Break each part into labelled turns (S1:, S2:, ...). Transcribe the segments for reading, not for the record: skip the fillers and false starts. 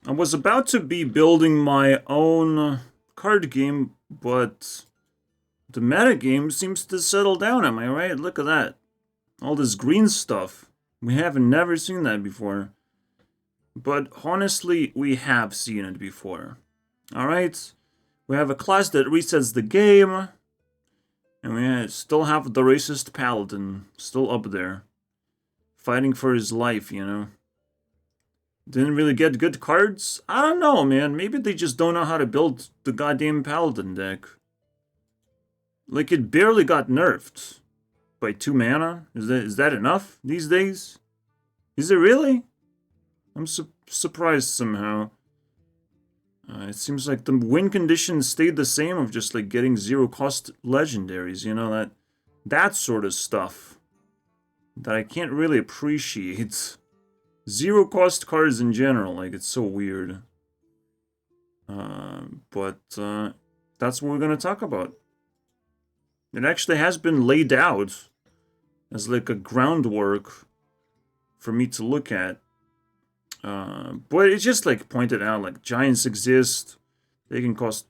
S1: I was about to be building my own card game, but the metagame seems to settle down, am I right? Look at that. All this green stuff. We haven't never seen that before. But honestly, we have seen it before. Alright? We have a class that resets the game. And we still have the racist paladin still up there. Fighting for his life, you know. Didn't really get good cards? I don't know, man. Maybe they just don't know how to build the goddamn paladin deck. Like, it barely got nerfed by 2 mana. Is that enough these days? Is it really? I'm surprised somehow. It seems like the win conditions stayed the same of just like getting 0-cost legendaries, you know, that sort of stuff that I can't really appreciate. 0-cost cards in general, like, it's so weird. But that's what we're gonna talk about. It actually has been laid out as like a groundwork for me to look at. But it's just like pointed out, like, giants exist. They can cost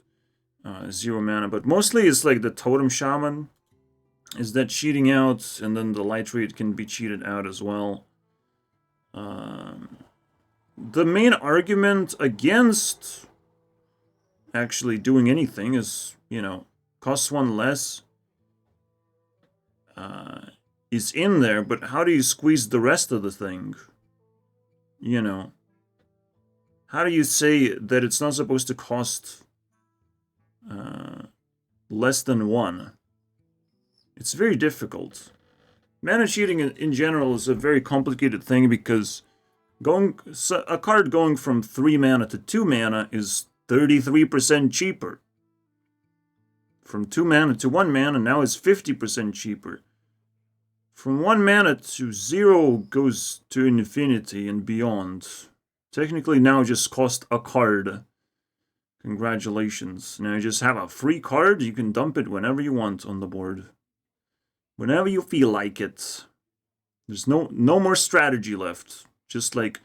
S1: 0 mana, but mostly it's like the totem shaman is that cheating out, and then the light rate can be cheated out as well. The main argument against actually doing anything is, you know, costs 1 less. Is in there, but how do you squeeze the rest of the thing? You know, how do you say that it's not supposed to cost less than 1? It's very difficult. Mana cheating in general is a very complicated thing because a card going from 3 mana to 2 mana is 33% cheaper. From 2 mana to 1 mana now is 50% cheaper. From 1 mana to 0 goes to infinity and beyond. Technically now just cost a card. Congratulations. Now you just have a free card, you can dump it whenever you want on the board. Whenever you feel like it. There's no more strategy left. Just like,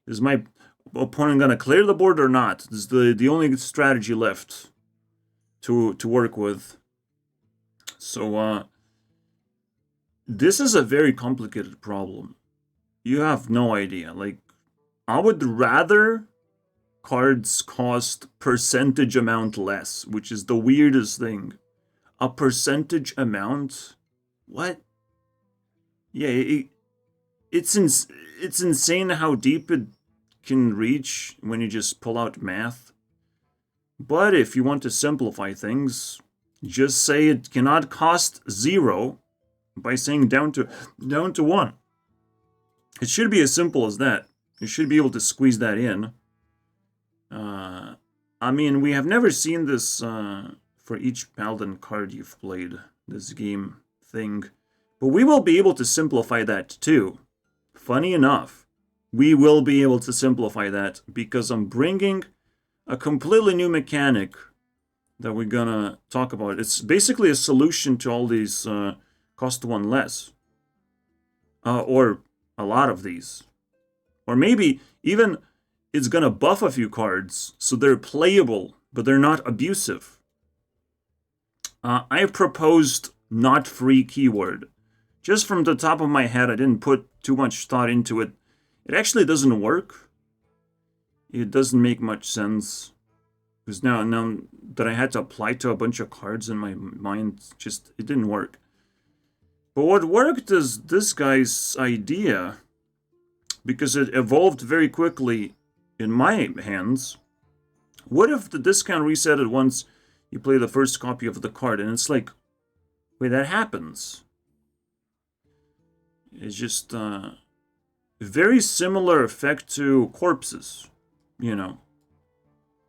S1: is my opponent gonna clear the board or not? This is the only strategy left to work with. So, this is a very complicated problem. You have no idea. Like, I would rather cards cost percentage amount less, which is the weirdest thing. A percentage amount? What? Yeah, it's insane how deep it can reach when you just pull out math. But if you want to simplify things, just say it cannot cost 0 by saying down to 1. It should be as simple as that. You should be able to squeeze that in. I mean, we have never seen this for each paladin card you've played, this game thing. But we will be able to simplify that too. Funny enough, we will be able to simplify that because I'm bringing a completely new mechanic that we're gonna talk about. It's basically a solution to all these cost 1 less. Or a lot of these. Or maybe even it's gonna buff a few cards so they're playable, but they're not abusive. I proposed not free keyword. Just from the top of my head, I didn't put too much thought into it. It actually doesn't work. It doesn't make much sense. Because now that I had to apply to a bunch of cards in my mind, just, it didn't work. But what worked is this guy's idea, because it evolved very quickly in my hands. What if the discount resetted once you play the first copy of the card? And it's like, wait, that happens. It's just a very similar effect to corpses, you know.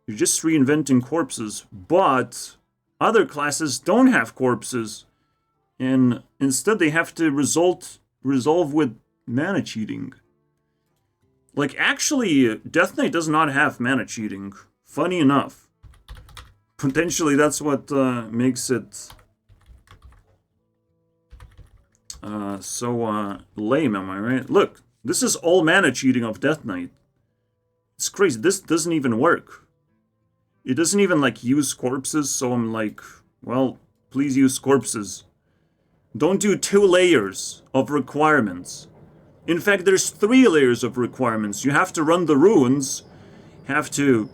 S1: You're just reinventing corpses, but other classes don't have corpses, and instead they have to resolve with mana cheating. Like, actually, Death Knight does not have mana cheating. Funny enough. Potentially that's what makes it so lame, am I right? Look, this is all mana cheating of Death Knight. It's crazy. This doesn't even work. It doesn't even, like, use corpses, so I'm like, well, please use corpses. Don't do 2 layers of requirements. In fact, there's 3 layers of requirements. You have to run the runes, have to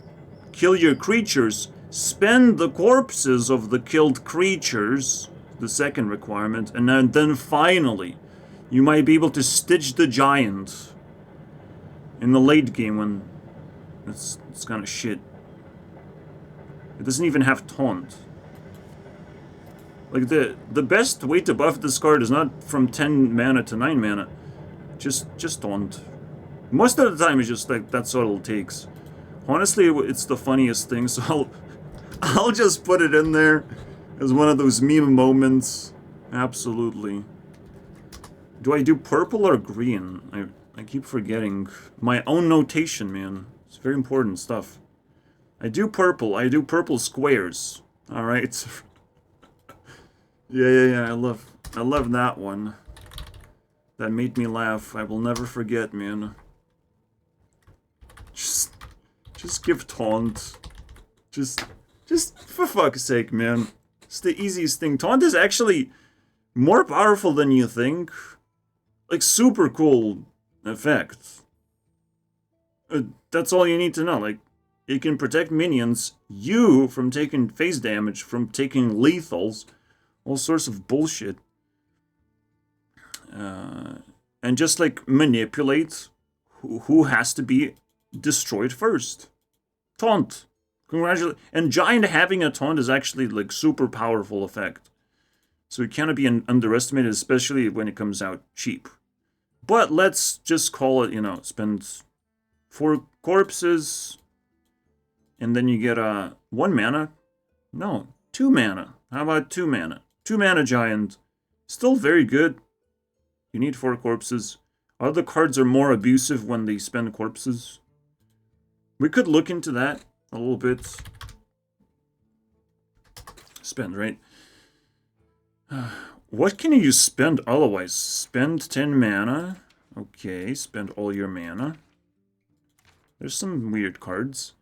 S1: kill your creatures, spend the corpses of the killed creatures, the second requirement, and then finally, you might be able to stitch the giant in the late game when it's kind of shit. It doesn't even have taunt. Like, the best way to buff this card is not from 10 mana to 9 mana. Just taunt. Most of the time it's just like, that's all it takes. Honestly, it's the funniest thing, so I'll just put it in there as one of those meme moments. Absolutely. Do I do purple or green? I keep forgetting. My own notation, man. It's very important stuff. I do purple squares. Alright. Yeah, I love that one. That made me laugh. I will never forget, man. Just give taunt. Just for fuck's sake, man. It's the easiest thing. Taunt is actually more powerful than you think. Like, super cool effect. That's all you need to know. Like, it can protect minions, you from taking phase damage, from taking lethals, all sorts of bullshit. And just, like, manipulate who has to be destroyed first. Taunt. Congratulations. And Giant having a taunt is actually, like, super powerful effect. So it cannot be underestimated, especially when it comes out cheap. But let's just call it, you know, spend 4 corpses, and then you get 1 mana. No, 2 mana. How about 2 mana? 2 mana Giant. Still very good. You need 4 corpses. Other cards are more abusive when they spend corpses. We could look into that a little bit. Spend, right? What can you spend otherwise? Spend 10 mana. Okay, spend all your mana. There's some weird cards.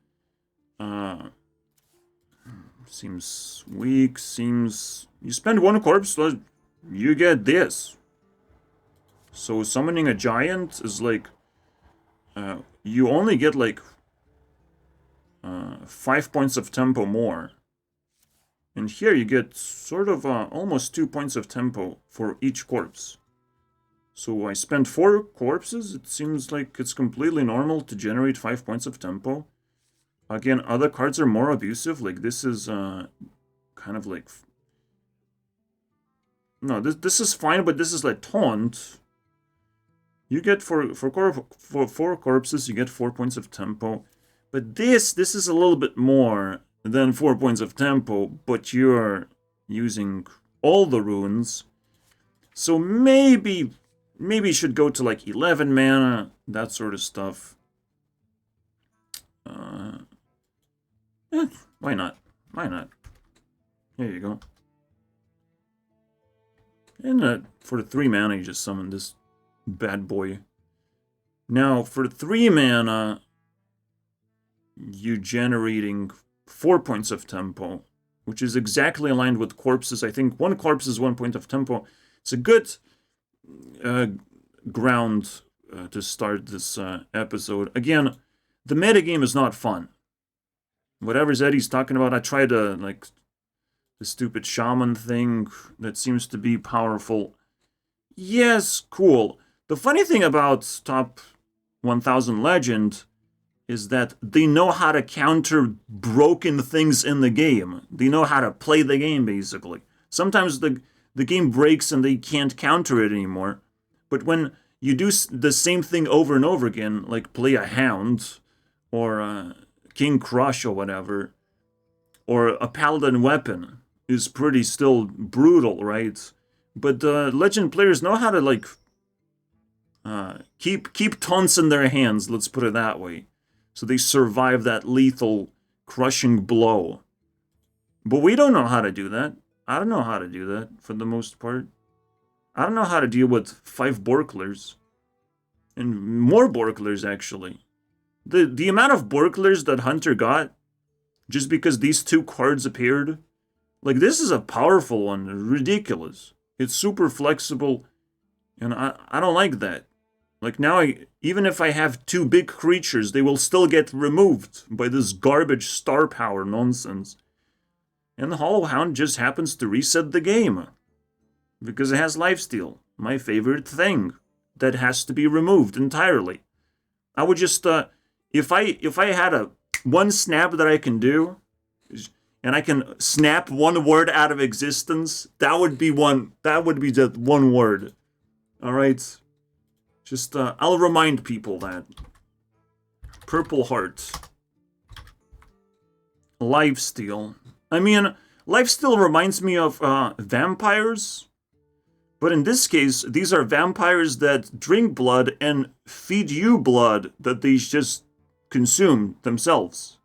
S1: Seems weak, seems... You spend 1 corpse, you get this. So summoning a giant is like... you only get like... 5 points of tempo more. And here you get sort of almost 2 points of tempo for each corpse. So I spent 4 corpses. It seems like it's completely normal to generate 5 points of tempo. Again, other cards are more abusive. Like, this is kind of like... No, this is fine, but this is like taunt. You get for 4 corpses, you get 4 points of tempo. But this is a little bit more than 4 points of tempo, but you're using all the runes. So maybe you should go to like 11 mana, that sort of stuff. Why not? Why not? Here you go. And for the 3 mana, you just summon this bad boy. Now, for 3 mana, you're generating 4 points of tempo, which is exactly aligned with corpses. I think 1 corpse is 1 point of tempo. It's a good ground to start this episode. Again, the metagame is not fun. Whatever Zeddy's talking about, I tried like the stupid shaman thing that seems to be powerful. Yes, cool. The funny thing about top 1000 Legend is that they know how to counter broken things in the game. They know how to play the game, basically. Sometimes the game breaks and they can't counter it anymore. But when you do the same thing over and over again, like play a Hound, or King Crush or whatever, or a Paladin weapon is pretty still brutal, right? But Legend players know how to, like, keep taunts in their hands, let's put it that way. So they survive that lethal, crushing blow. But we don't know how to do that. I don't know how to do that, for the most part. I don't know how to deal with 5 Borklers. And more Borklers, actually. The amount of Borklers that Hunter got, just because these two cards appeared, like, this is a powerful one, ridiculous. It's super flexible, and I don't like that. Like, now, even if I have two big creatures, they will still get removed by this garbage star power nonsense. And the Hollow Hound just happens to reset the game. Because it has lifesteal, my favorite thing, that has to be removed entirely. I would just, if I had one snap that I can do, and I can snap one word out of existence, that would be just one word. Alright? Just, I'll remind people that. Purple Heart. Lifesteal. I mean, lifesteal reminds me of vampires. But in this case, these are vampires that drink blood and feed you blood that they just consume themselves.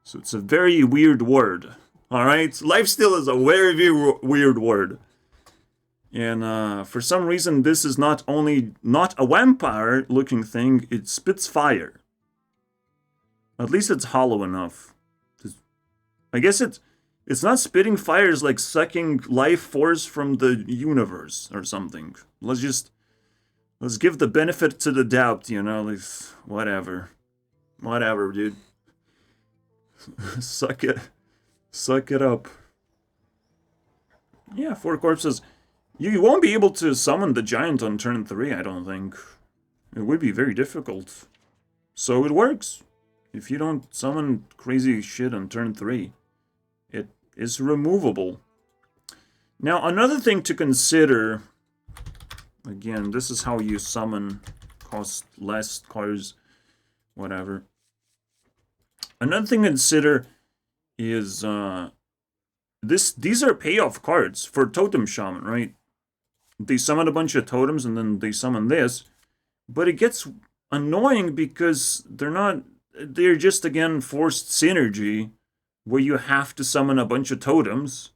S1: So it's a very weird word. Alright? Lifesteal is a very weird word. And for some reason, this is not a vampire-looking thing, it spits fire. At least it's hollow enough. I guess it's not spitting fire, it's like sucking life force from the universe or something. Let's give the benefit to the doubt, you know, like, whatever. Whatever, dude. Suck it up. Yeah, 4 corpses. You won't be able to summon the giant on turn 3, I don't think. It would be very difficult. So it works. If you don't summon crazy shit on turn 3, it is removable. Now, another thing to consider... Again, this is how you summon, cost less cards, whatever. Another thing to consider is... these are payoff cards for Totem Shaman, right? They summon a bunch of totems and then they summon this. But it gets annoying because they're just, again, forced synergy where you have to summon a bunch of totems.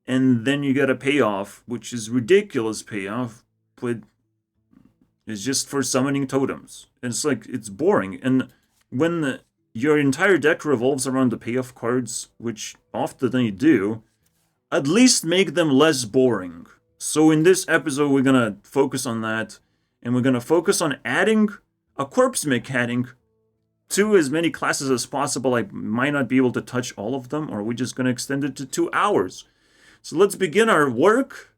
S1: And then you get a payoff, which is ridiculous payoff, but it's just for summoning totems. And it's like, it's boring. And when your entire deck revolves around the payoff cards, which often they do, at least make them less boring. So in this episode, we're gonna focus on that, and we're gonna focus on adding a corpse mechanic to as many classes as possible. I might not be able to touch all of them, or we're just gonna extend it to 2 hours. So let's begin our work.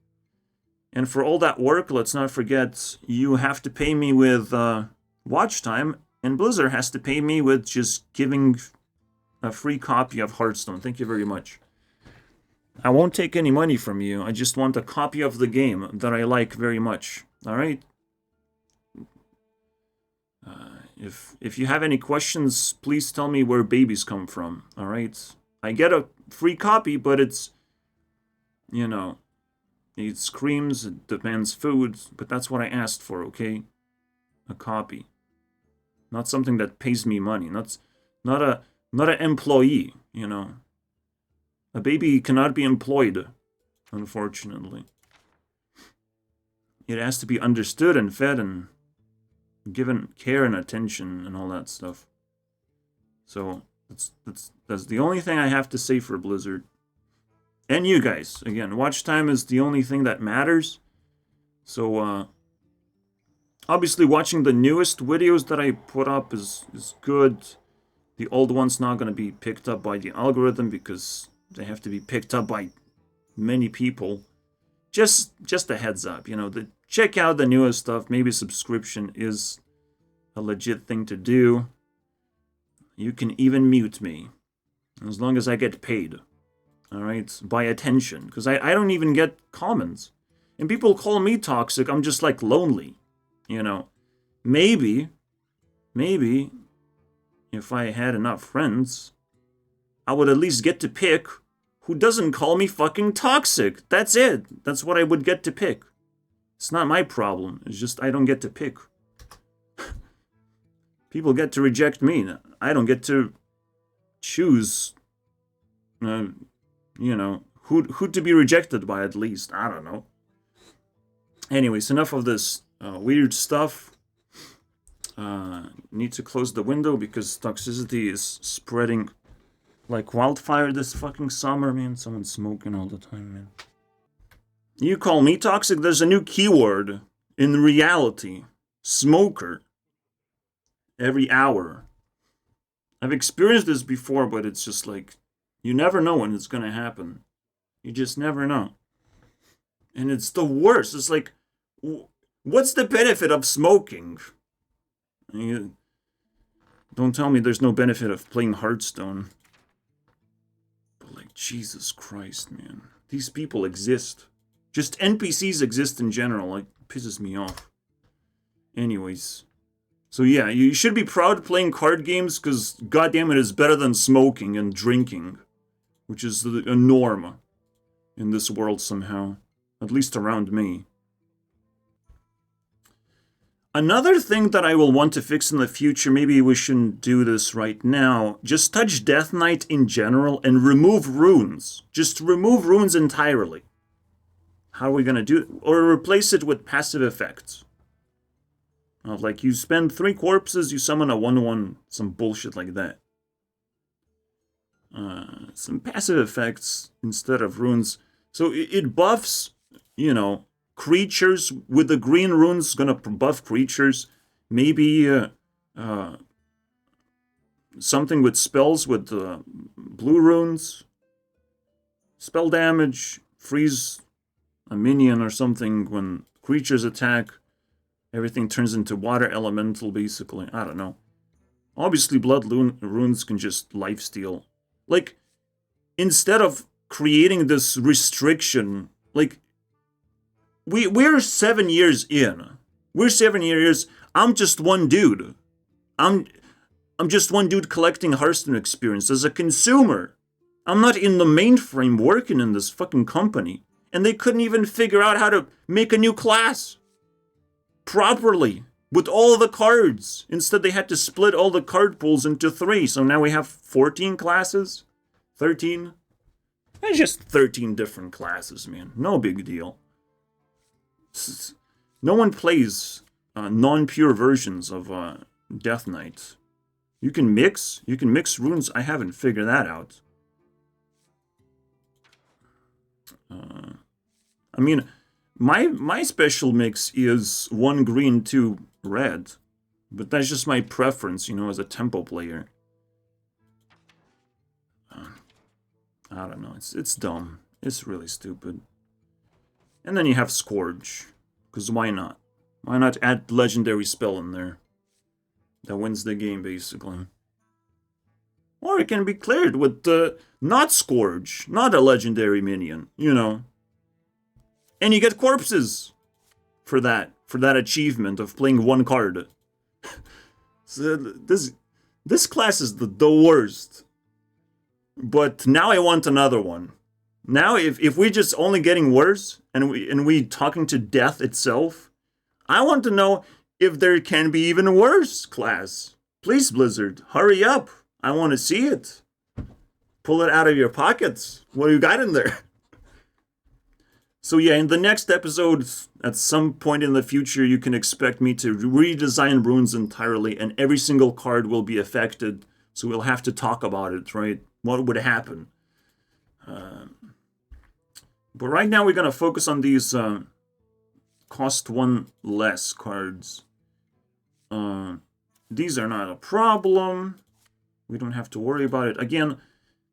S1: And for all that work, let's not forget, you have to pay me with watch time, and Blizzard has to pay me with just giving a free copy of Hearthstone. Thank you very much. I won't take any money from you. I just want a copy of the game that I like very much. Alright? If you have any questions, please tell me where babies come from. Alright? I get a free copy, but it's... You know... It screams, it demands food, but that's what I asked for, okay? A copy. Not something that pays me money. Not an employee, you know? A baby cannot be employed, unfortunately. It has to be understood and fed and given care and attention and all that stuff. So, that's the only thing I have to say for Blizzard. And you guys, again, watch time is the only thing that matters. So, obviously watching the newest videos that I put up is good. The old one's not going to be picked up by the algorithm because... They have to be picked up by many people. Just a heads up, you know. Check out the newest stuff. Maybe subscription is a legit thing to do. You can even mute me. As long as I get paid. Alright? By attention. Because I don't even get comments. And people call me toxic. I'm just like lonely. You know. Maybe, if I had enough friends, I would at least get to pick who doesn't call me fucking toxic. That's it. That's what I would get to pick. It's not my problem. It's just I don't get to pick. People get to reject me. I don't get to choose, you know, who to be rejected by at least. I don't know. Anyways, enough of this weird stuff. Need to close the window because toxicity is spreading like wildfire this fucking summer, man. Someone's smoking all the time, man. You call me toxic? There's a new keyword in reality. Smoker. Every hour. I've experienced this before, but it's just like, you never know when it's gonna happen. You just never know. And it's the worst. It's like, what's the benefit of smoking? Don't tell me there's no benefit of playing Hearthstone. But like, Jesus Christ, man. These people exist. Just NPCs exist in general. Like, it pisses me off. Anyways. So yeah, you should be proud playing card games because, goddamn it, is better than smoking and drinking. Which is a norm in this world somehow. At least around me. Another thing that I will want to fix in the future, maybe we shouldn't do this right now, just touch Death Knight in general and remove runes. Just remove runes entirely. How are we going to do it? Or replace it with passive effects. Like you spend 3 corpses, you summon a 1/1, some bullshit like that. Some passive effects instead of runes. So it buffs, you know, creatures with the green runes, gonna buff creatures. Maybe something with spells with blue runes. Spell damage, freeze a minion or something when creatures attack. Everything turns into water elemental, basically. I don't know. Obviously, blood runes can just lifesteal. Like, instead of creating this restriction, like, we're 7 years in. We're 7 years. I'm just one dude. I'm just one dude collecting Hearthstone experience as a consumer. I'm not in the mainframe working in this fucking company. And they couldn't even figure out how to make a new class properly with all the cards. Instead, they had to split all the card pools into 3. So now we have 14 classes? 13? It's just 13 different classes, man. No big deal. No one plays non-pure versions of Death Knight. You can mix runes. I haven't figured that out. I mean, my special mix is 1 green, 2 red. But that's just my preference, you know, as a tempo player. I don't know, it's dumb. It's really stupid. And then you have Scourge. Because why not? Why not add legendary spell in there? That wins the game, basically. Or it can be cleared with not Scourge. Not a legendary minion, you know. And you get corpses for that achievement of playing 1 card. So this class is the worst. But now I want another one. Now if we're just only getting worse and we talking to death itself, I want to know if there can be even worse class. Please, Blizzard, hurry up. I want to see it. Pull it out of your pockets. What do you got in there? So yeah, in the next episode, at some point in the future, you can expect me to redesign runes entirely, and every single card will be affected, so we'll have to talk about it, right? What would happen? But right now, we're going to focus on these cost 1 less cards. These are not a problem. We don't have to worry about it. Again,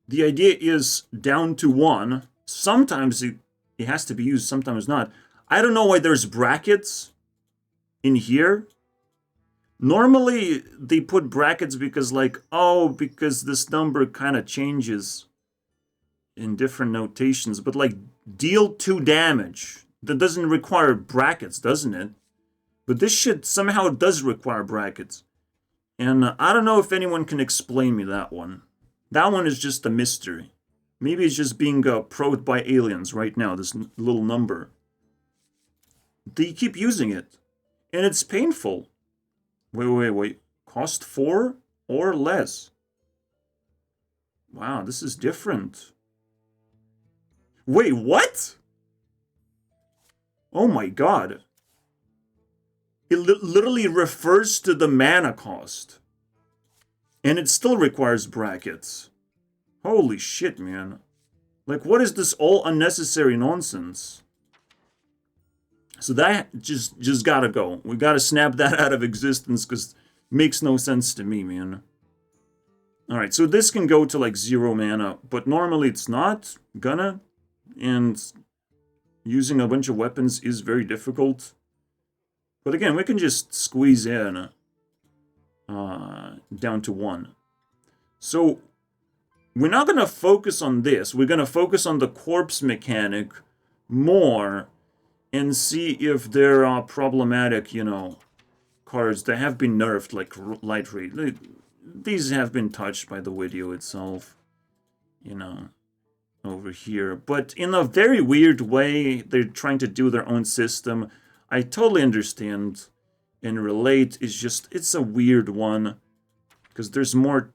S1: the idea is down to 1. Sometimes it has to be used, sometimes not. I don't know why there's brackets in here. Normally, they put brackets because, like, oh, because this number kind of changes in different notations. But, like, deal 2 damage. That doesn't require brackets, doesn't it? But this shit somehow does require brackets. And I don't know if anyone can explain me that one. That one is just a mystery. Maybe it's just being probed by aliens right now, this little number. They keep using it. And it's painful. Wait. Cost 4 or less? Wow, this is different. Wait, what? Oh my god. it literally refers to the mana cost. And it still requires brackets. Holy shit, man. Like, what is this all unnecessary nonsense? So that just gotta go. We gotta snap that out of existence, because it makes no sense to me, man. Alright, so this can go to like 0 mana, but normally it's not gonna. And using a bunch of weapons is very difficult. But again, we can just squeeze in down to 1. So we're not going to focus on this. We're going to focus on the corpse mechanic more and see if there are problematic, you know, cards that have been nerfed, like Light Raid. These have been touched by the video itself, you know, over here. But in a very weird way, they're trying to do their own system. I totally understand and relate. It's just, it's a weird one, because there's more...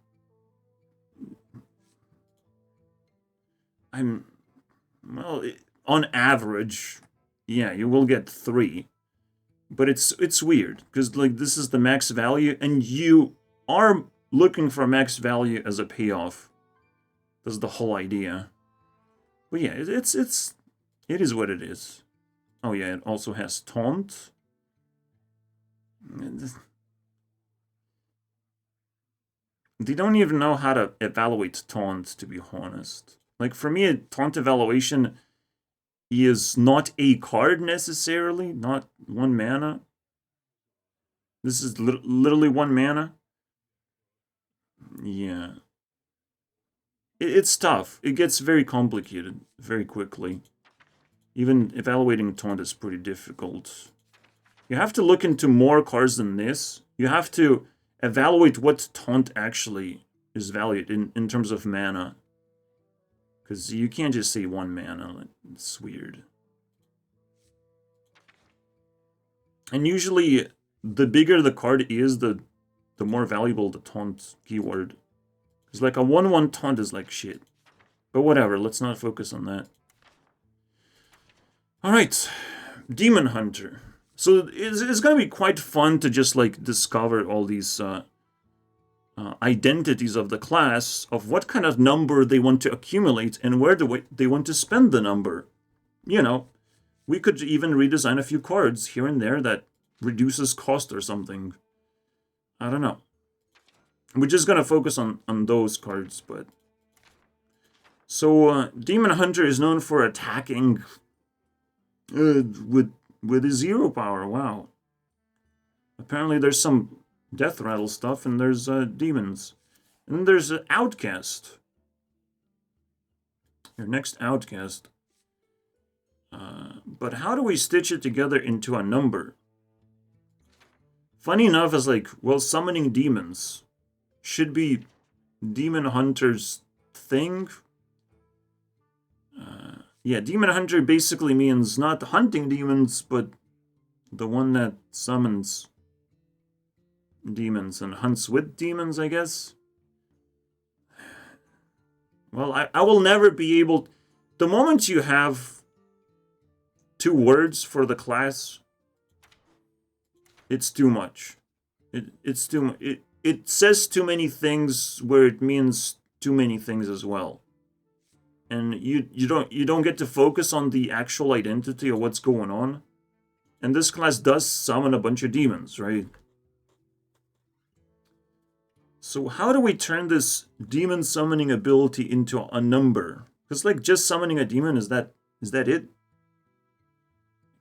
S1: Well, on average, yeah, you will get 3. But it's weird, because like this is the max value, and you are looking for max value as a payoff. That's the whole idea. But yeah, it is what it is. Oh yeah, it also has taunt. They don't even know how to evaluate taunt, to be honest. Like, for me, a taunt evaluation is not a card necessarily, not 1 mana. This is literally 1 mana. Yeah. It's tough. It gets very complicated very quickly. Even evaluating taunt is pretty difficult. You have to look into more cards than this. You have to evaluate what taunt actually is valued in terms of mana. Because you can't just say 1 mana. It's weird. And usually, the bigger the card is, the more valuable the taunt keyword. Because like a 1/1 taunt is like shit. But whatever, let's not focus on that. Alright, Demon Hunter. So it's going to be quite fun to just like discover all these identities of the class, of what kind of number they want to accumulate and where they want to spend the number. You know, we could even redesign a few cards here and there that reduces cost or something. I don't know. We're just going to focus on those cards, but... So, Demon Hunter is known for attacking with a 0 power, wow. Apparently there's some death rattle stuff, and there's demons. And then there's an outcast. Your next outcast. But how do we stitch it together into a number? Funny enough, is like, well, summoning demons should be Demon Hunter's thing. Yeah, Demon Hunter basically means not hunting demons, but the one that summons demons and hunts with demons, I guess. Well, I will never be able... The moment you have 2 words for the class, it's too much. It's too much. It says too many things where it means too many things as well. And you don't get to focus on the actual identity of what's going on. And this class does summon a bunch of demons, right? So how do we turn this demon summoning ability into a number? Because like just summoning a demon, is that it?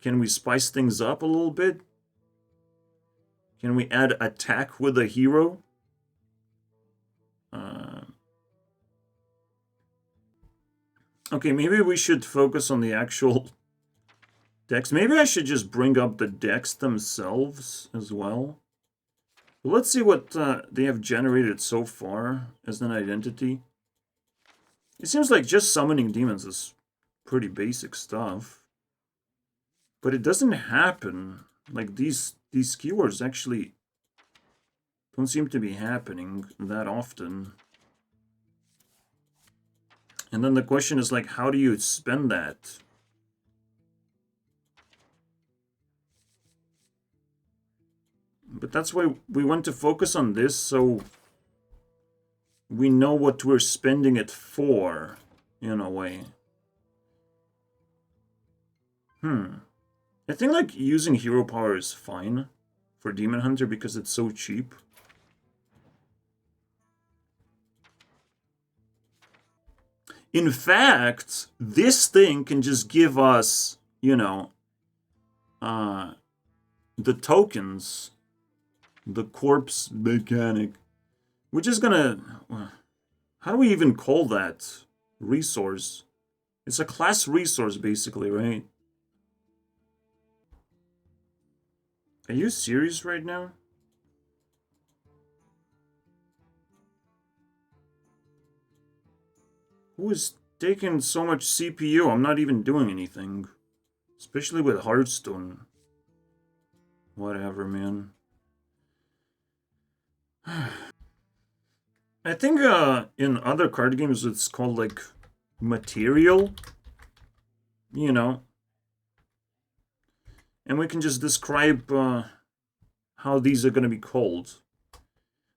S1: Can we spice things up a little bit? Can we add attack with a hero? Okay, maybe we should focus on the actual decks. Maybe I should just bring up the decks themselves as well. But let's see what they have generated so far as an identity. It seems like just summoning demons is pretty basic stuff. But it doesn't happen. Like these keywords actually don't seem to be happening that often. And then the question is like, how do you spend that? But that's why we want to focus on this, so we know what we're spending it for, in a way. I think, like, using hero power is fine for Demon Hunter because it's so cheap. In fact, this thing can just give us, you know, the tokens, the corpse mechanic, which is gonna... How do we even call that? Resource. It's a class resource, basically, right? Are you serious right now? Who is taking so much CPU? I'm not even doing anything. Especially with Hearthstone. Whatever, man. I think in other card games it's called, like, material. You know. And we can just describe how these are going to be called.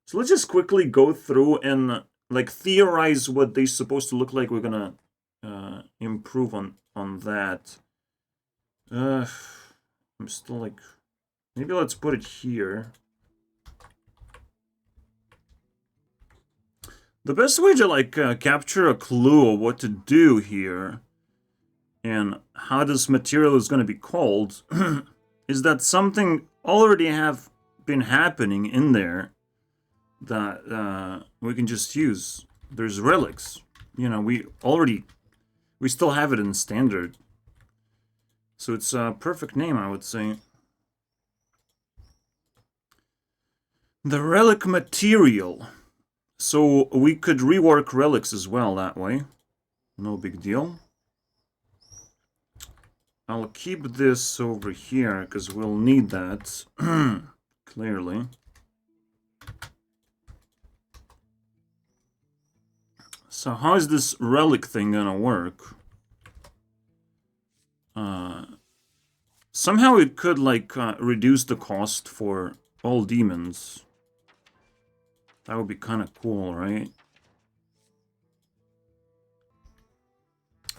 S1: So let's just quickly go through and, like, theorize what they're supposed to look like. We're going to improve on that. I'm still, like... Maybe let's put it here. The best way to, like, capture a clue of what to do here and how this material is going to be called is that something already have been happening in there that we can just use. There's relics. You know, we still have it in standard. So it's a perfect name, I would say. The relic material. So we could rework relics as well that way. No big deal. I'll keep this over here because we'll need that. Clearly. So how is this relic thing gonna work? Somehow it could, like, reduce the cost for all demons. That would be kind of cool, right?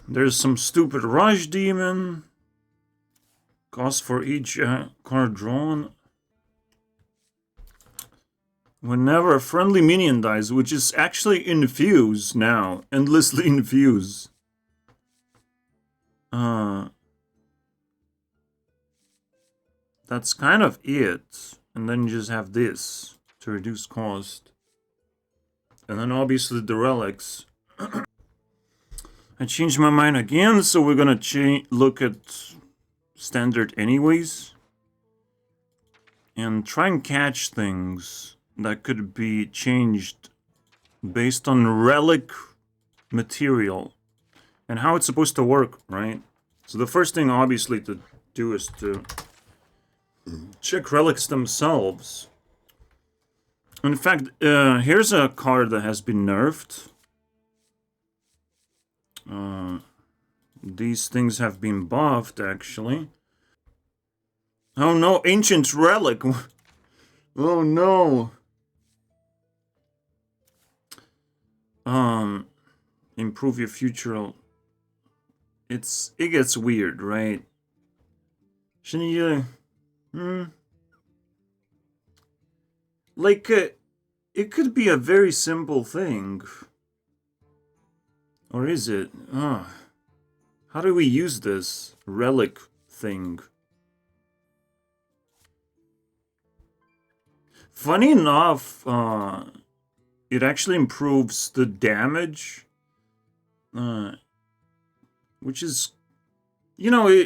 S1: There's some stupid rush demon. Cost for each card drawn. Whenever a friendly minion dies, which is actually infuse now. Endlessly infuse. That's kind of it. And then you just have this to reduce cost. And then obviously the relics. I changed my mind again, so we're gonna look at standard anyways. And try and catch things that could be changed based on relic material. And how it's supposed to work, right? So the first thing obviously to do is to check relics themselves. In fact, here's a card that has been nerfed. These things have been buffed, actually. Oh no, Ancient Relic! Oh no! Improve your future... It gets weird, right? Shouldn't you... Like, it could be a very simple thing. Or is it? How do we use this relic thing? Funny enough, it actually improves the damage. Which is... You know,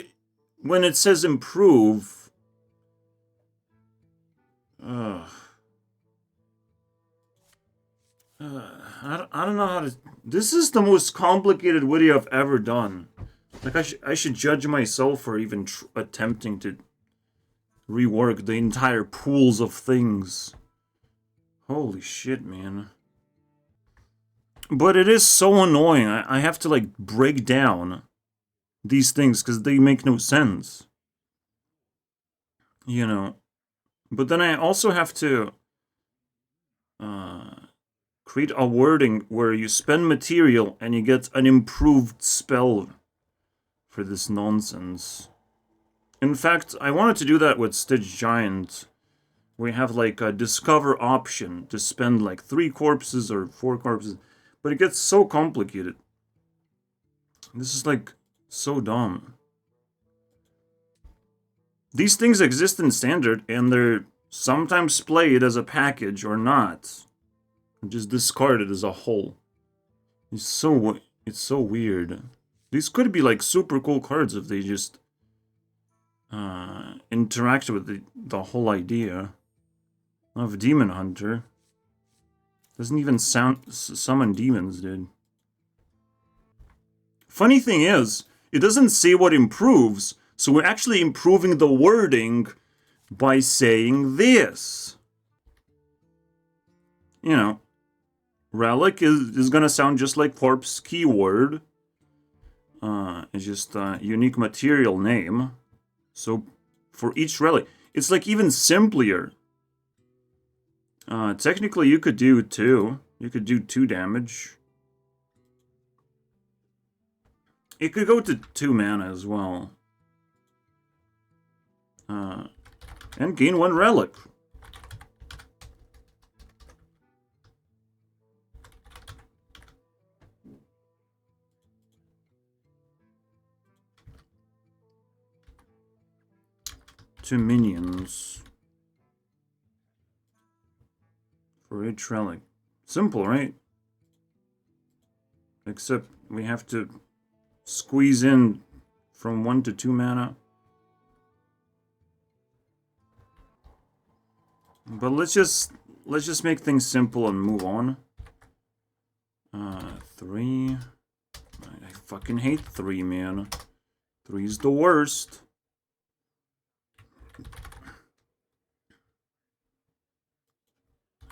S1: when it says improve... I don't know how to... This is the most complicated video I've ever done. Like, I should judge myself for even attempting to rework the entire pools of things. Holy shit, man. But it is so annoying. I have to, like, break down these things because they make no sense. You know. But then I also have to create a wording where you spend material and you get an improved spell for this nonsense. In fact, I wanted to do that with Stitch Giant. We have like a discover option to spend like 3 corpses or 4 corpses, but it gets so complicated. This is like so dumb. These things exist in standard and they're sometimes played as a package or not. Just discarded as a whole. It's so weird. These could be like super cool cards if they just interact with the whole idea of Demon Hunter. Doesn't even summon demons, dude. Funny thing is, it doesn't say what improves, so we're actually improving the wording by saying this. You know, relic is gonna sound just like corpse keyword. It's just a unique material name. So for each relic, it's like even simpler. Technically you could do 2. You could do 2 damage. It could go to 2 mana as well. And gain 1 relic. Two minions. For each relic. Simple, right? Except we have to squeeze in from 1 to 2 mana. But let's just make things simple and move on. 3. I fucking hate 3, man. 3's the worst.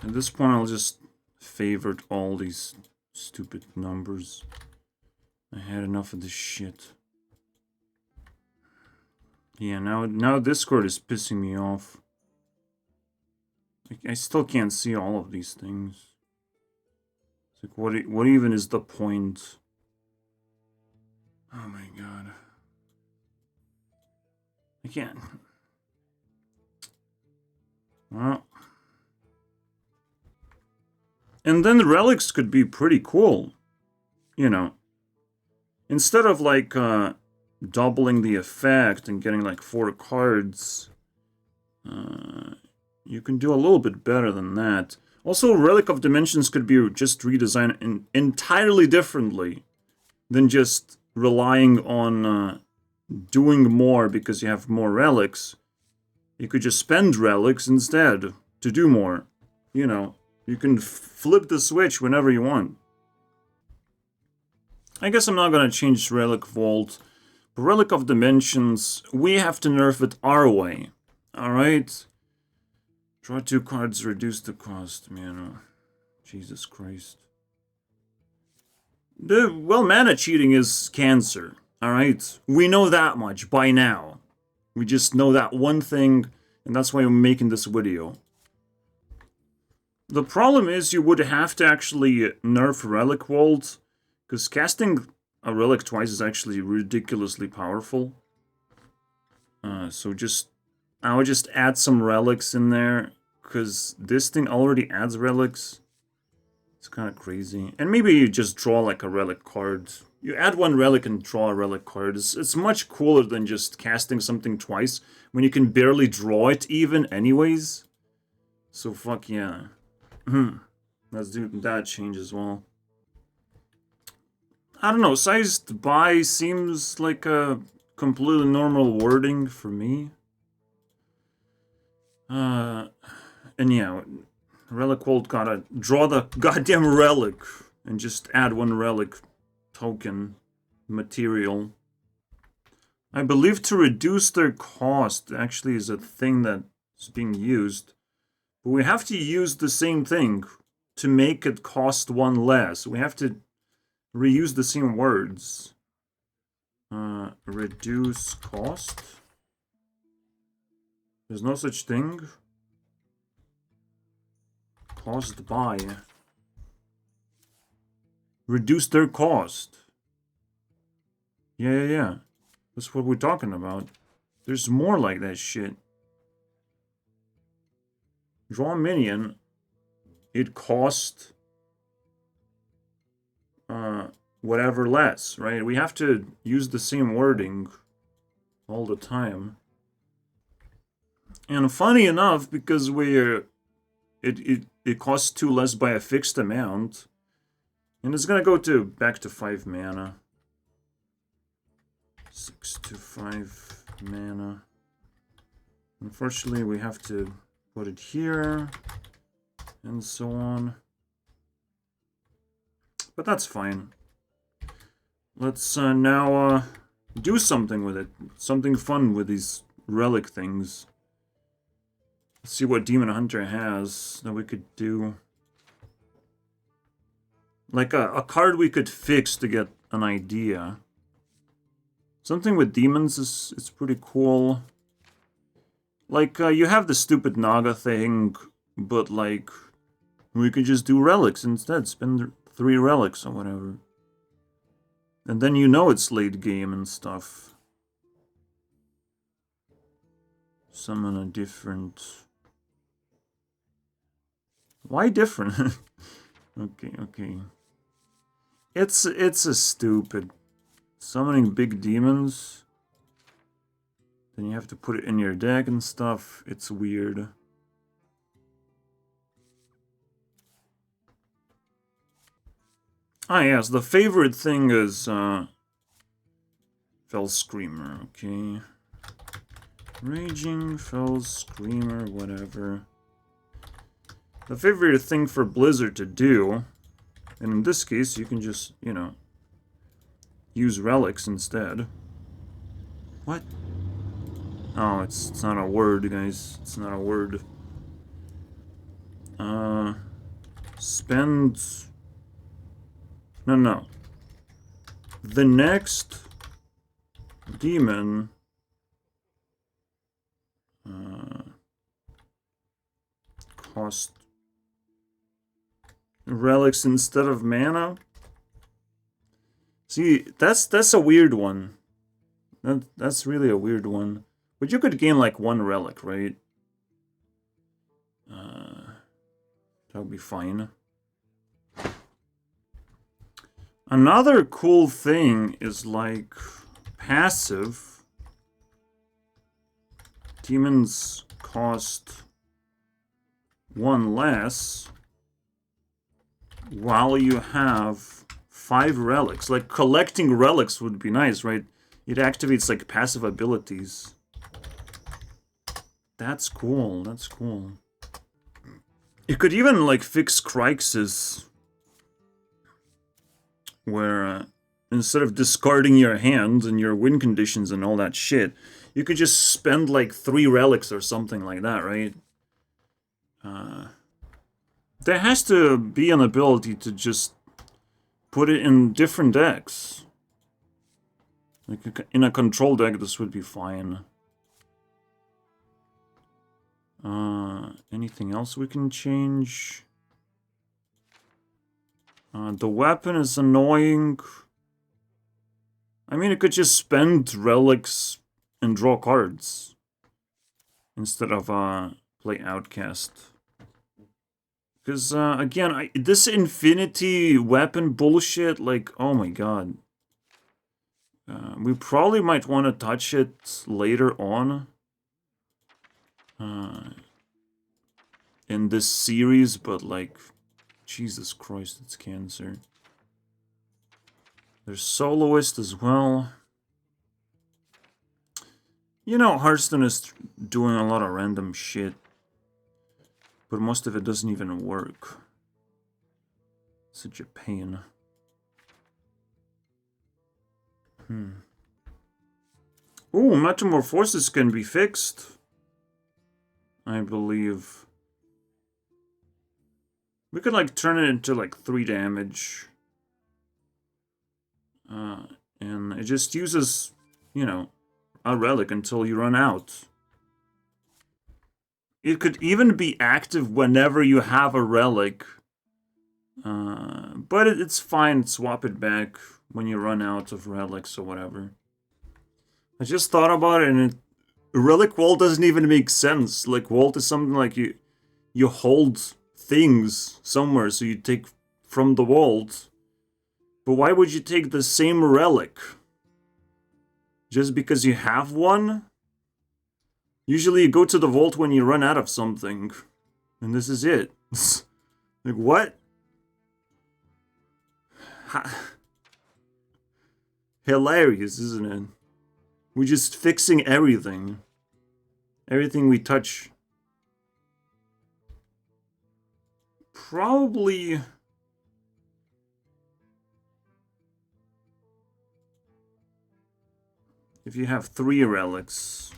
S1: At this point, I'll just favorite all these stupid numbers. I had enough of this shit. Yeah, now Discord is pissing me off. I still can't see all of these things. It's like, what even is the point? Oh my god. I can't. Well. And then the relics could be pretty cool. You know. Instead of like doubling the effect and getting like 4 cards, you can do a little bit better than that. Also, Relic of Dimensions could be just redesigned entirely differently than just relying on doing more because you have more relics. You could just spend relics instead to do more. You know, you can flip the switch whenever you want. I guess I'm not going to change Relic Vault. But Relic of Dimensions, we have to nerf it our way. Alright? Draw 2 cards, reduce the cost, man. Jesus Christ. Well, mana cheating is cancer. Alright? We know that much by now. We just know that one thing, and that's why I'm making this video. The problem is you would have to actually nerf Relic Vault, because casting a relic twice is actually ridiculously powerful. So I would just add some relics in there, because this thing already adds relics. It's kind of crazy. And maybe you just draw like a relic card. You add 1 relic and draw a relic card. It's much cooler than just casting something twice, when you can barely draw it even anyways. So fuck yeah. Let's do that change as well. I don't know, sized by seems like a completely normal wording for me. And yeah, Relic Vault gotta draw the goddamn relic and just add 1 relic token material. I believe to reduce their cost actually is a thing that's being used. But we have to use the same thing to make it cost 1 less. We have to reuse the same words. Reduce cost. There's no such thing. Caused by. Reduce their cost. Yeah. That's what we're talking about. There's more like that shit. Draw a minion. It costs whatever less, right? We have to use the same wording all the time. And funny enough, because it costs 2 less by a fixed amount, and it's gonna go back to 5 mana. 6 to 5 mana. Unfortunately, we have to put it here, and so on. But that's fine. Let's now do something with it. Something fun with these relic things. Let's see what Demon Hunter has that we could do. Like a card we could fix to get an idea. Something with demons is pretty cool. Like, you have the stupid Naga thing, but like, we could just do relics instead. Spend 3 relics or whatever. And then you know it's late game and stuff. Summon a different... Why different? Okay. It's a stupid... Summoning big demons. Then you have to put it in your deck and stuff. It's weird. Ah, yes, the favorite thing is Fell Screamer, okay. Raging, Fell Screamer, whatever. The favorite thing for Blizzard to do, and in this case you can just, you know, use relics instead. What? Oh, it's not a word, guys. It's not a word. Spend... No. The next demon... cost... relics instead of mana? See, that's a weird one. That's really a weird one. But you could gain like 1 relic, right? That would be fine. Another cool thing is like passive. Demons cost 1 less while you have 5 relics. Like collecting relics would be nice, right? It activates like passive abilities. That's cool. That's cool. You could even like fix Crixus, where instead of discarding your hand and your win conditions and all that shit, you could just spend like 3 relics or something like that, right? There has to be an ability to just put it in different decks. Like in a control deck, this would be fine. Anything else we can change? The weapon is annoying. I mean, it could just spend relics and draw cards instead of play Outcast. Because, again, this infinity weapon bullshit, like, oh my god. We probably might want to touch it later on. In this series, but, like, Jesus Christ, it's cancer. There's Soloist as well. You know, Hearthstone is doing a lot of random shit. But most of it doesn't even work. Such a pain. Ooh, Metamorphosis can be fixed. I believe. We could, like, turn it into, like, 3 damage. And it just uses, you know, a relic until you run out. it could even be active whenever you have a relic. But it's fine, swap it back when you run out of relics or whatever. I just thought about it, and relic vault doesn't even make sense. Like, vault is something like you hold things somewhere, so you take from the vault. But why would you take the same relic? Just because you have one? Usually you go to the vault when you run out of something. And this is it. Like, what? Hilarious, isn't it? We're just fixing everything. Everything we touch. Probably... if you have 3 relics.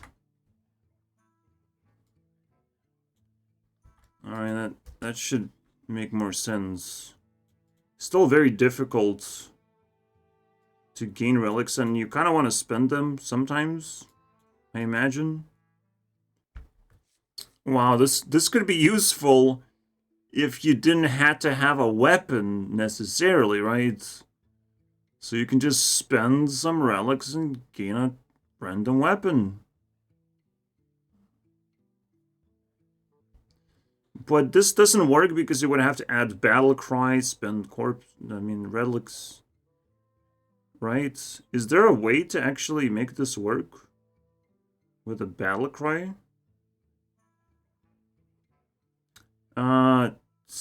S1: Alright, that should make more sense. Still very difficult to gain relics, and you kind of want to spend them sometimes, I imagine. Wow, this could be useful if you didn't have to have a weapon necessarily, right? So you can just spend some relics and gain a random weapon. But this doesn't work because you would have to add battle cry, spend relics. Right? Is there a way to actually make this work? With a battle cry?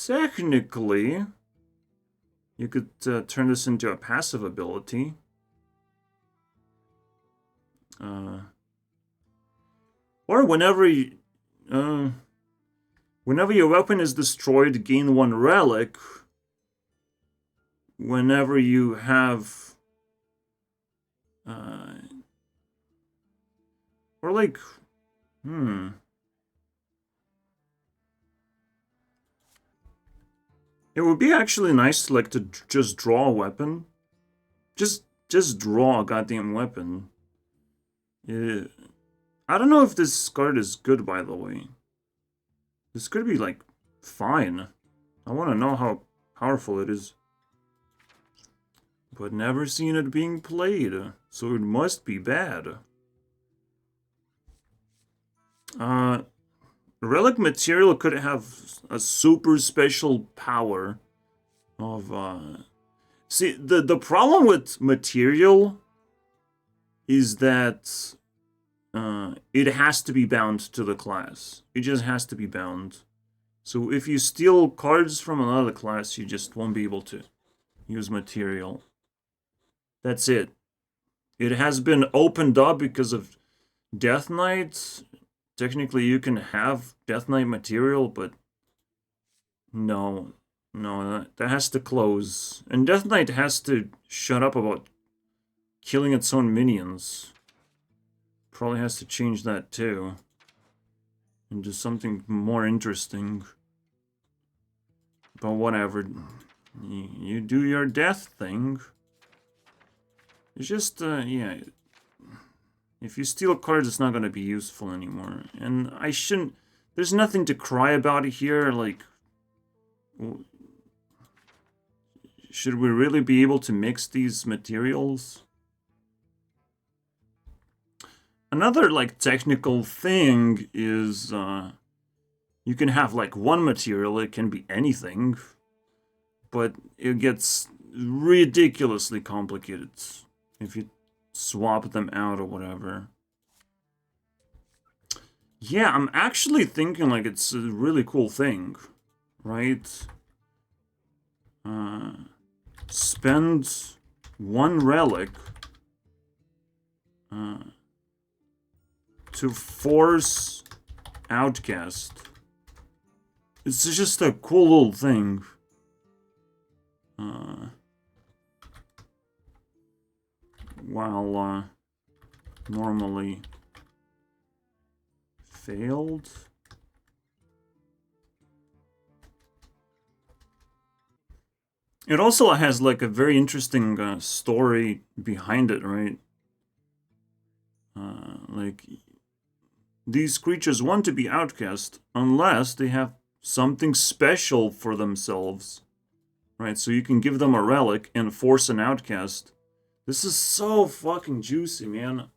S1: Technically, you could turn this into a passive ability. Or whenever your weapon is destroyed, gain 1 relic. Whenever you have... or like... It would be actually nice to, like, to just draw a weapon. Just draw a goddamn weapon. Yeah. I don't know if this card is good, by the way. This could be, like, fine. I want to know how powerful it is. But never seen it being played, so it must be bad. Relic material could have a super special power of, See, the problem with material is that it has to be bound to the class. It just has to be bound. So if you steal cards from another class, you just won't be able to use material. That's it. It has been opened up because of Death Knight. Technically, you can have Death Knight material, but no, that has to close. And Death Knight has to shut up about killing its own minions. Probably has to change that too. And do something more interesting. But whatever. You do your death thing. It's just, yeah. If you steal cards, it's not going to be useful anymore. And I shouldn't... There's nothing to cry about here, like... Should we really be able to mix these materials? Another, like, technical thing is, you can have, like, 1 material, it can be anything, but it gets ridiculously complicated if you swap them out or whatever. Yeah, I'm actually thinking, like, it's a really cool thing, right? Spend 1 relic to force Outcast. It's just a cool little thing. While normally failed. It also has, like, a very interesting story behind it, right? Like, these creatures want to be outcast unless they have something special for themselves. Right, so you can give them a relic and force an outcast. This is so fucking juicy, man.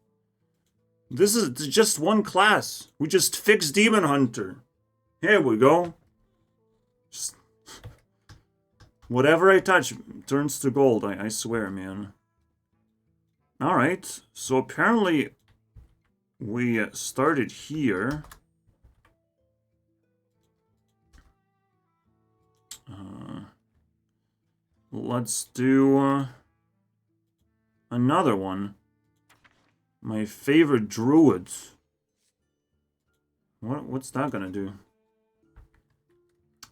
S1: This is just one class. We just fixed Demon Hunter. Here we go. Just whatever I touch turns to gold, I swear, man. Alright, so apparently we started here. Let's do another one. My favorite druid. What's that gonna do?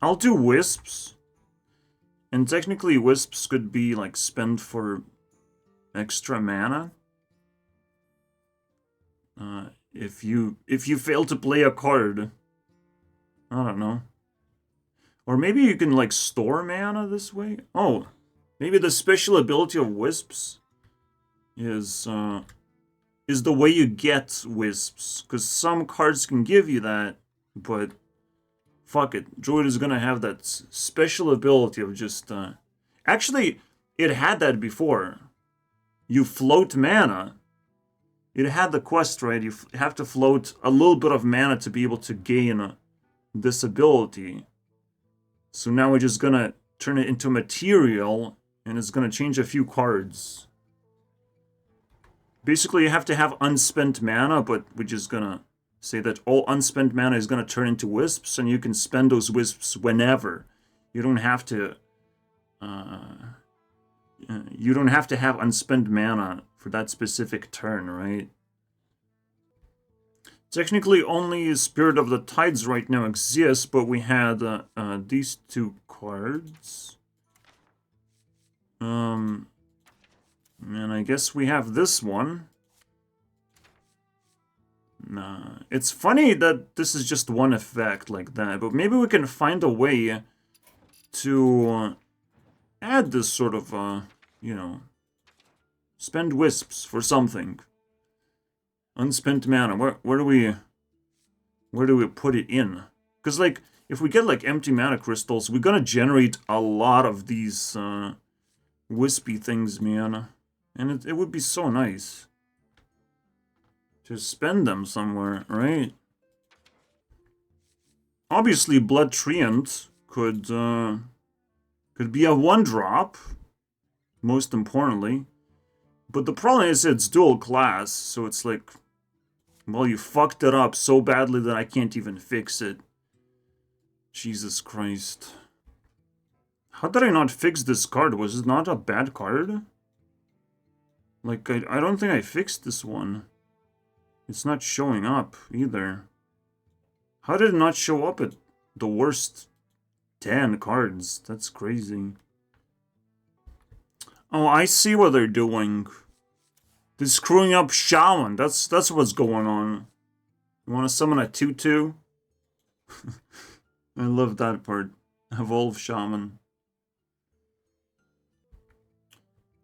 S1: I'll do wisps. And technically wisps could be like spent for extra mana. If you fail to play a card. I don't know. Or maybe you can like store mana this way? Oh, maybe the special ability of wisps is the way you get wisps. Because some cards can give you that, but fuck it. Druid is gonna have that special ability of just... Actually, it had that before. You float mana. It had the quest, right? You have to float a little bit of mana to be able to gain this ability. So now we're just gonna turn it into material, and it's gonna change a few cards. Basically, you have to have unspent mana, but we're just gonna say that all unspent mana is gonna turn into wisps, and you can spend those wisps whenever. You don't have to... you don't have to have unspent mana for that specific turn, right? Technically, only Spirit of the Tides right now exists, but we had these two cards. And I guess we have this one. It's funny that this is just one effect like that, but maybe we can find a way to add this sort of, you know, spend wisps for something. Unspent mana. Where do we put it in? Because like if we get like empty mana crystals, we're gonna generate a lot of these wispy things, man. And it would be so nice to spend them somewhere, right? Obviously, Blood Treant could be a 1-drop, most importantly. But the problem is it's dual class, so it's like, well, you fucked it up so badly that I can't even fix it. Jesus Christ. How did I not fix this card? Was it not a bad card? Like, I don't think I fixed this one. It's not showing up, either. How did it not show up at the worst 10 cards? That's crazy. Oh, I see what they're doing. They're screwing up Shaman. That's what's going on. You want to summon a 2/2? I love that part. Evolve Shaman.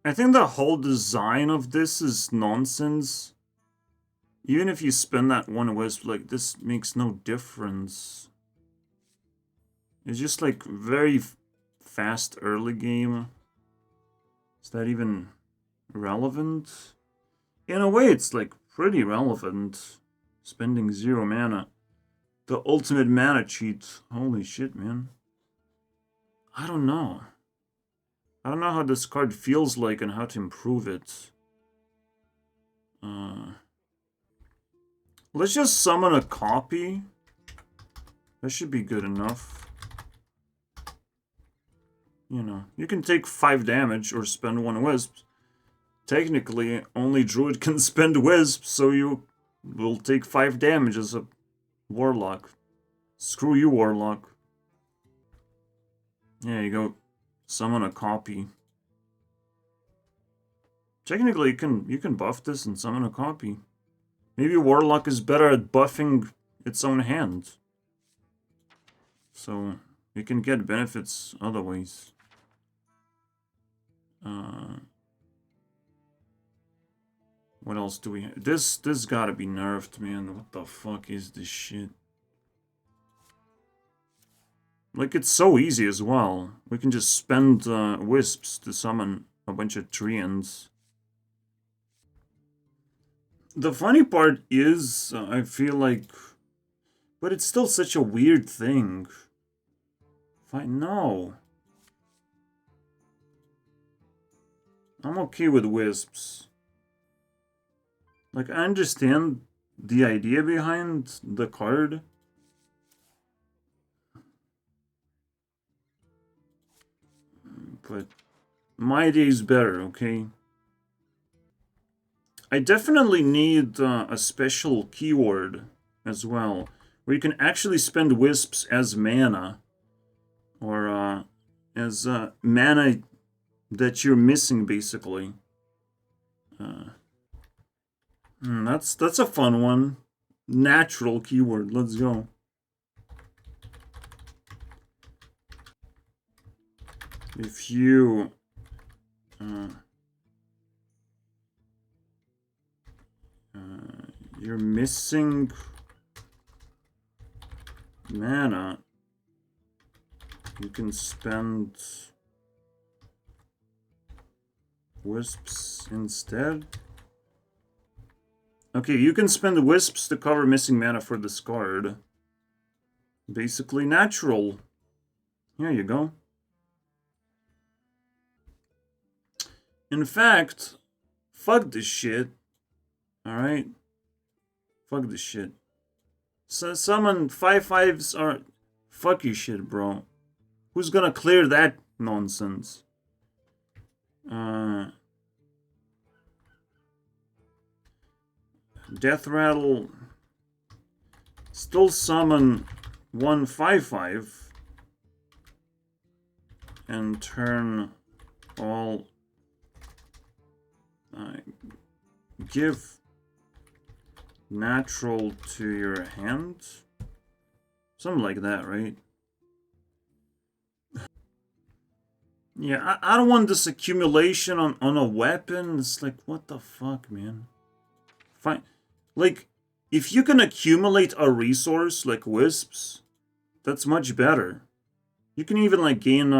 S1: I think the whole design of this is nonsense. Even if you spend that one wisp, like, this makes no difference. It's just, like, very fast early game. Is that even relevant? In a way, it's, like, pretty relevant. Spending 0 mana. The ultimate mana cheat. Holy shit, man. I don't know. I don't know how this card feels like and how to improve it. Let's just summon a copy. That should be good enough. You know, you can take 5 damage or spend 1 wisp. Technically, only Druid can spend wisp, so you will take 5 damage as a Warlock. Screw you, Warlock. There you go. Summon a copy. Technically, you can buff this and summon a copy. Maybe Warlock is better at buffing its own hand. So, you can get benefits other ways. What else do we have? This gotta be nerfed, man. What the fuck is this shit? Like, it's so easy as well. We can just spend wisps to summon a bunch of treants. The funny part is, I feel like... But it's still such a weird thing. No. I'm okay with wisps. Like, I understand the idea behind the card. But my day's better, okay? I definitely need a special keyword as well, where you can actually spend wisps as mana, or as mana that you're missing, basically. That's a fun one. Natural keyword. Let's go. If you you're missing mana, you can spend wisps instead. Okay, you can spend wisps to cover missing mana for this card. Basically natural. Here you go. In fact, fuck this shit. Alright? Fuck this shit. So summon 5/5s are... Fuck you shit, bro. Who's gonna clear that nonsense? Death Rattle. Still summon 1 5/5. And turn all... give natural to your hand? Something like that, right? Yeah, I don't want this accumulation on a weapon. It's like, what the fuck, man? Fine. Like, if you can accumulate a resource like wisps, that's much better. You can even, like, gain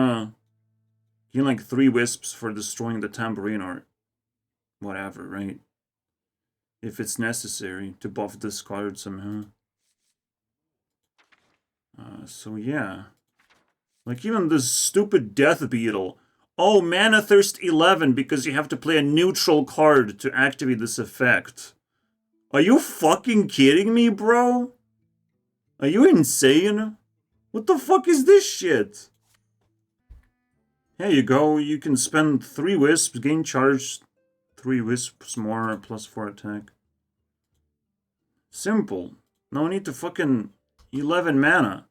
S1: like 3 wisps for destroying the tambourine or whatever, right? If it's necessary to buff this card somehow. So yeah. Like even this stupid Death Beetle. Oh, Mana Thirst 11 because you have to play a neutral card to activate this effect. Are you fucking kidding me, bro? Are you insane? What the fuck is this shit? Here you go. You can spend 3 wisps, gain charge, 3 wisps more, plus 4 attack. Simple. No need to fucking 11 mana.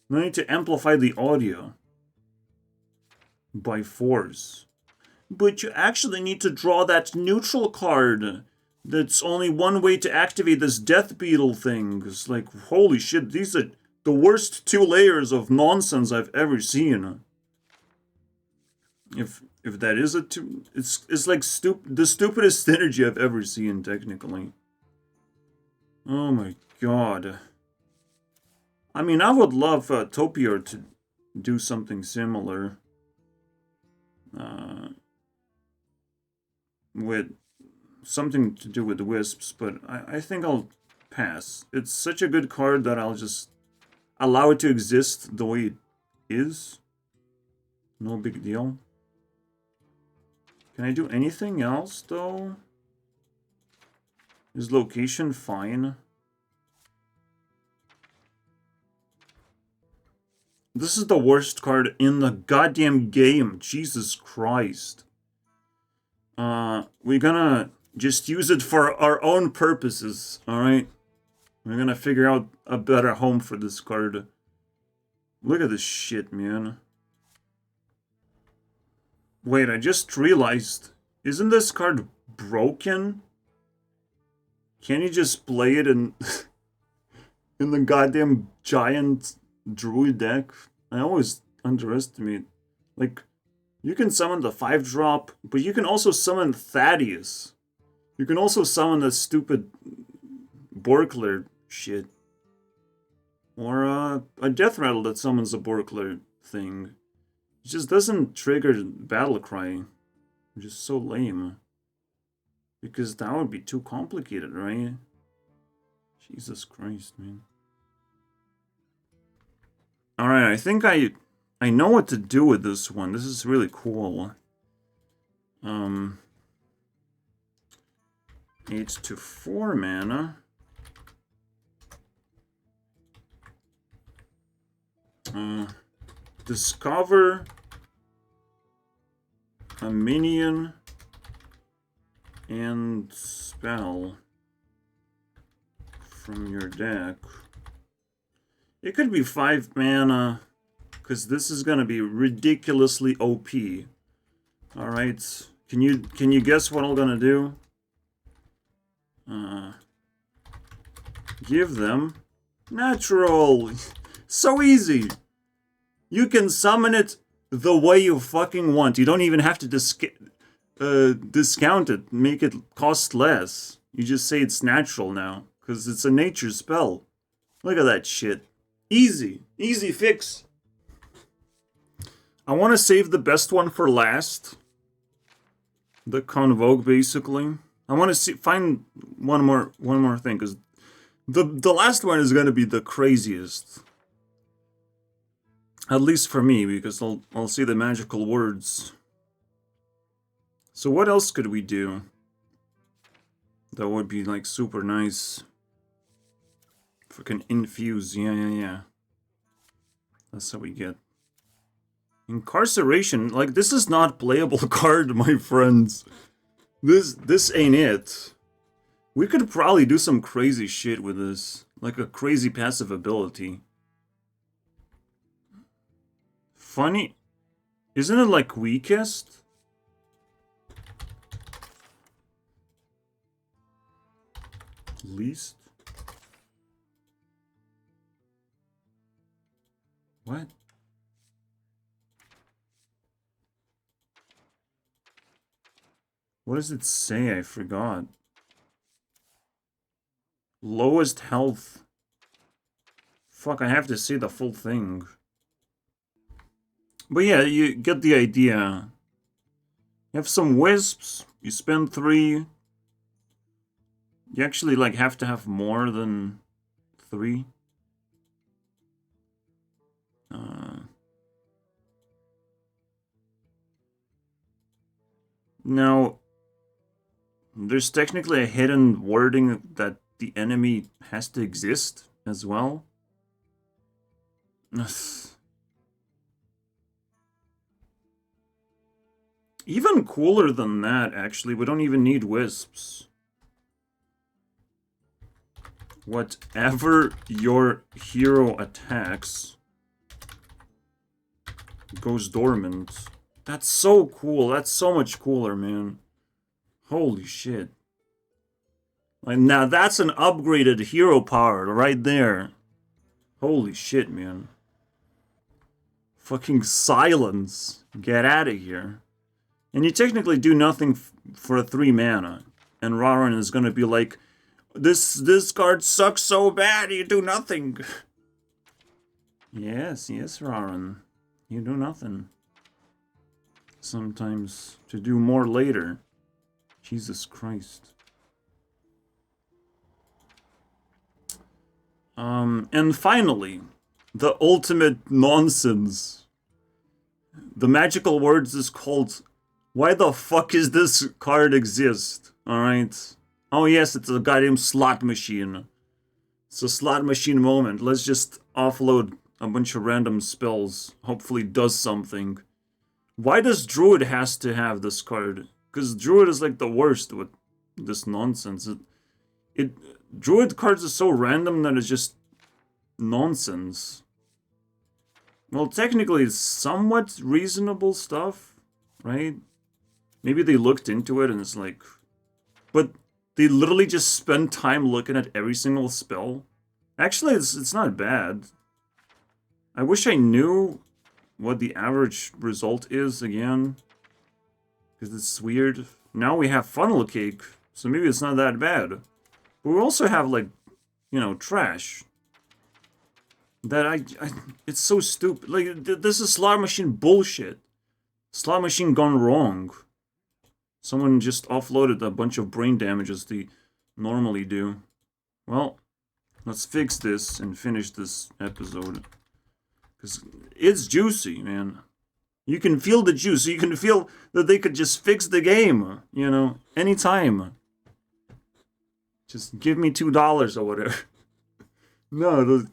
S1: No need to amplify the audio by force. But you actually need to draw that neutral card. That's only one way to activate this Death Beetle thing. It's like, holy shit, these are the worst 2 layers of nonsense I've ever seen. If that is it's like the stupidest synergy I've ever seen, technically. Oh my god. I mean, I would love Topior to do something similar. With something to do with the wisps, but I think I'll pass. It's such a good card that I'll just allow it to exist the way it is. No big deal. Can I do anything else, though? Is location fine? This is the worst card in the goddamn game. Jesus Christ. We're gonna just use it for our own purposes, alright? We're gonna figure out a better home for this card. Look at this shit, man. Wait, I just realized, isn't this card broken? Can't you just play it in, in the goddamn giant druid deck? I always underestimate. Like, you can summon the 5-drop, but you can also summon Thaddeus. You can also summon the stupid Borkler shit. Or a death rattle that summons a Borkler thing. It just doesn't trigger battle cry. Which is so lame. Because that would be too complicated, right? Jesus Christ, man. Alright, I think I know what to do with this one. This is really cool. 8 to 4 mana. Discover a minion and spell from your deck. It could be 5 mana, because this is gonna be ridiculously OP. Alright, can you guess what I'm gonna do? Give them natural. So easy. You can summon it the way you fucking want. You don't even have to discount it, make it cost less. You just say it's natural now, because it's a nature spell. Look at that shit. Easy. Easy fix. I want to save the best one for last. The Convoke, basically. I want to find one more thing, because the last one is going to be the craziest. At least for me, because I'll see the magical words. So what else could we do? That would be like super nice. Freaking infuse, yeah. That's how we get. Incarceration, like this is not playable card, my friends. This ain't it. We could probably do some crazy shit with this. Like a crazy passive ability. Funny. Isn't it like weakest? Least? What? What does it say? I forgot. Lowest health. Fuck, I have to see the full thing. But yeah, you get the idea. You have some wisps. You spend 3. You actually like have to have more than 3. Now, there's technically a hidden wording that the enemy has to exist as well. Even cooler than that, actually. We don't even need wisps. Whatever your hero attacks goes dormant. That's so cool. That's so much cooler, man. Holy shit. Like, now that's an upgraded hero power right there. Holy shit, man. Fucking silence. Get out of here. And you technically do nothing for a 3 mana. And Raran is gonna be like, this card sucks so bad, you do nothing. Yes, Raran. You do nothing. Sometimes to do more later. Jesus Christ. And finally, the ultimate nonsense. The magical words is called, why the fuck is this card exist? Alright. Oh yes, it's a goddamn slot machine. It's a slot machine moment. Let's just offload a bunch of random spells. Hopefully does something. Why does Druid has to have this card? Because Druid is like the worst with this nonsense. Druid cards are so random that it's just nonsense. Well, technically it's somewhat reasonable stuff, right? Maybe they looked into it and it's like... But they literally just spend time looking at every single spell. Actually, it's not bad. I wish I knew what the average result is again. Because it's weird. Now we have Funnel Cake. So maybe it's not that bad. But we also have, like, you know, trash. That it's so stupid. Like, this is slot machine bullshit. Slot machine gone wrong. Someone just offloaded a bunch of brain damage as they normally do. Well, let's fix this and finish this episode. Because it's juicy, man. You can feel the juice. You can feel that they could just fix the game, you know, anytime. Just give me $2 or whatever. No,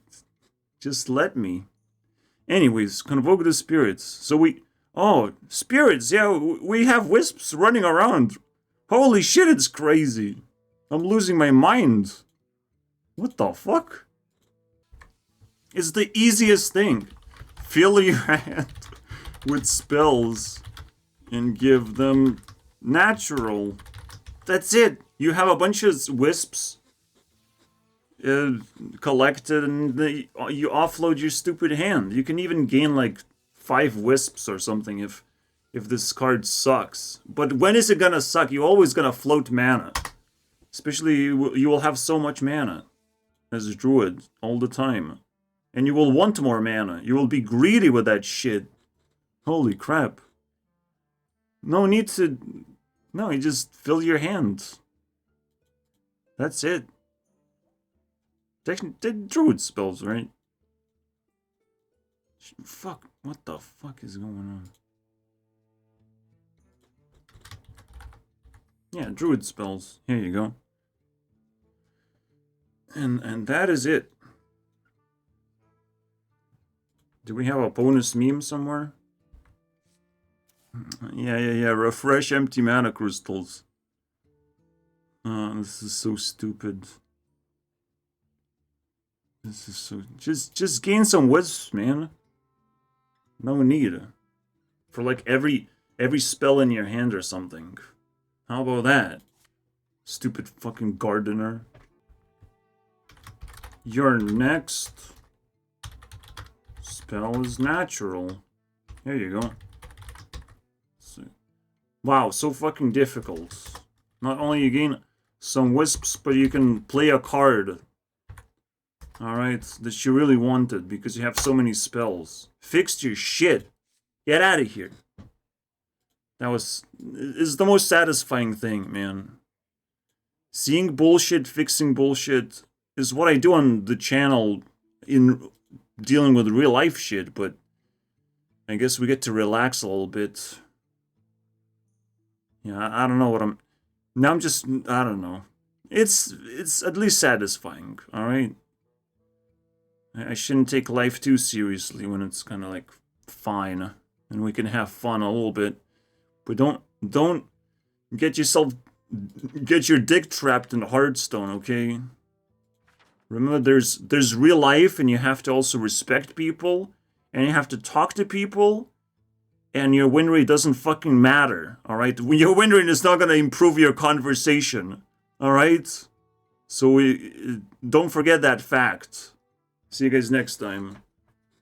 S1: just let me. Anyways, convoke the spirits. So we... Oh, spirits, yeah, we have wisps running around. Holy shit, it's crazy. I'm losing my mind. What the fuck? It's the easiest thing. Fill your hand with spells and give them natural. That's it. You have a bunch of wisps collected and you offload your stupid hand. You can even gain like 5 wisps or something if this card sucks. But when is it gonna suck? You're always gonna float mana. Especially you will have so much mana as a druid all the time. And you will want more mana. You will be greedy with that shit. Holy crap. No need to... No, you just fill your hand. That's it. They're druid spells, right? Fuck. What the fuck is going on? Yeah, druid spells. Here you go. And that is it. Do we have a bonus meme somewhere? Yeah. Refresh empty mana crystals. This is so stupid. This is so... Just gain some wisps, man. No need. For like every spell in your hand or something. How about that? Stupid fucking gardener. Your next spell is natural. There you go. Wow, so fucking difficult. Not only you gain some wisps, but you can play a card. Alright, that you really wanted because you have so many spells. Fixed your shit. Get out of here. That is the most satisfying thing, man. Seeing bullshit, fixing bullshit is what I do on the channel in dealing with real life shit, but I guess we get to relax a little bit. Yeah, I don't know what I'm... Now I'm just... I don't know. It's at least satisfying, alright? I shouldn't take life too seriously when it's kind of like fine. And we can have fun a little bit. But don't get your dick trapped in Hearthstone, okay? Remember, there's real life, and you have to also respect people, and you have to talk to people, and your win rate doesn't fucking matter, alright? Your win rate is not gonna improve your conversation, alright? So don't forget that fact. See you guys next time.